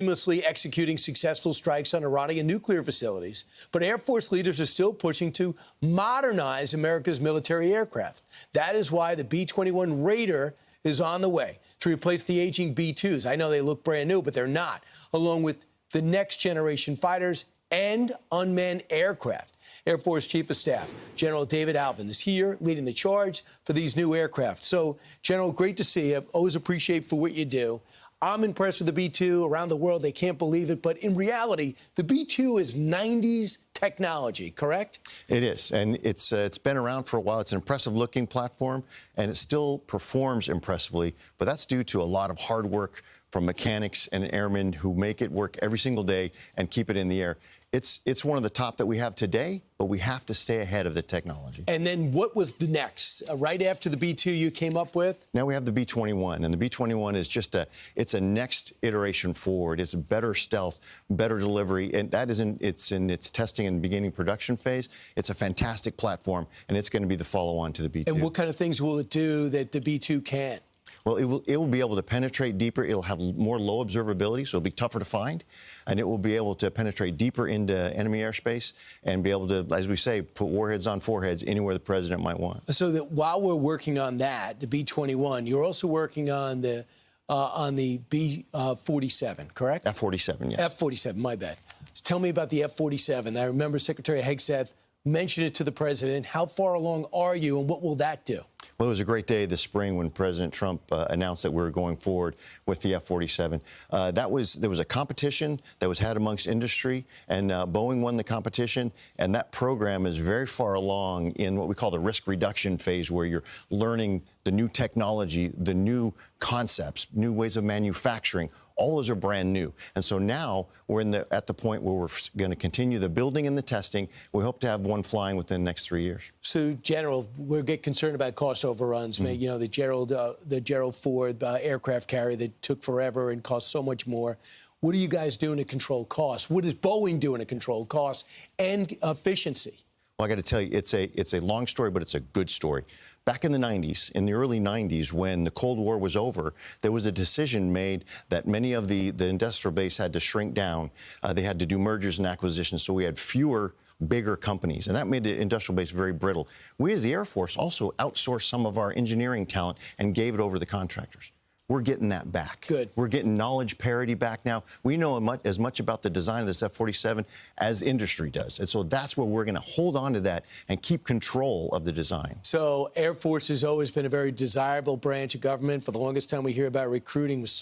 seamlessly executing successful strikes on Iranian nuclear facilities, but Air Force leaders are still pushing to modernize America's military aircraft. That is why the B-21 Raider is on the way to replace the aging B-2s. I know they look brand new, but they're not, along with the next generation fighters and unmanned aircraft. Air Force Chief of Staff General David Alvin is here leading the charge for these new aircraft. So, General, great to see you. Always appreciate for what you do. I'm impressed with the B-2. Around the world, they can't believe it. But in reality, the B-2 is 90s technology, correct? It is, and it's been around for a while. It's an impressive-looking platform, and it still performs impressively. But that's due to a lot of hard work from mechanics and airmen who make it work every single day and keep it in the air. It's one of the top that we have today, but we have to stay ahead of the technology. And then what was the next? Right after the B-2 you came up with? Now we have the B-21, and the B-21 is just it's a next iteration forward. It's a better stealth, better delivery, and that is it's in its testing and beginning production phase. It's a fantastic platform, and it's going to be the follow-on to the B-2. And what kind of things will it do that the B-2 can't? Well, it will be able to penetrate deeper. It'll have more low observability, so it'll be tougher to find. And it will be able to penetrate deeper into enemy airspace and be able to, as we say, put warheads on foreheads anywhere the president might want. So that while we're working on that, the B-21, you're also working on the B-47, correct? F-47, yes. F-47, my bad. So tell me about the F-47. I remember Secretary Hegseth mentioned it to the president. How far along are you, and what will that do? Well, it was a great day this spring when President Trump announced that we were going forward with the F-47. There was a competition that was had amongst industry, and Boeing won the competition. And that program is very far along in what we call the risk reduction phase, where you're learning the new technology, the new concepts, new ways of manufacturing. All those are brand new. And so now we're at the point where we're going to continue the building and the testing. We hope to have one flying within the next 3 years. So, General, we'll get concerned about cost overruns. Mm-hmm. You know, the Gerald Ford aircraft carrier that took forever and cost so much more. What are you guys doing to control costs? What is Boeing doing to control costs and efficiency? Well, I got to tell you, it's a long story, but it's a good story. Back in the 90s, in the early 90s, when the Cold War was over, there was a decision made that many of the industrial base had to shrink down. They had to do mergers and acquisitions, so we had fewer bigger companies, and that made the industrial base very brittle. We, as the Air Force, also outsourced some of our engineering talent and gave it over to the contractors. We're getting that back. Good. We're getting knowledge parity back now. We know as much about the design of this F-47 as industry does. And so that's where we're going to hold on to that and keep control of the design. So Air Force has always been a very desirable branch of government. For the longest time, we hear about recruiting was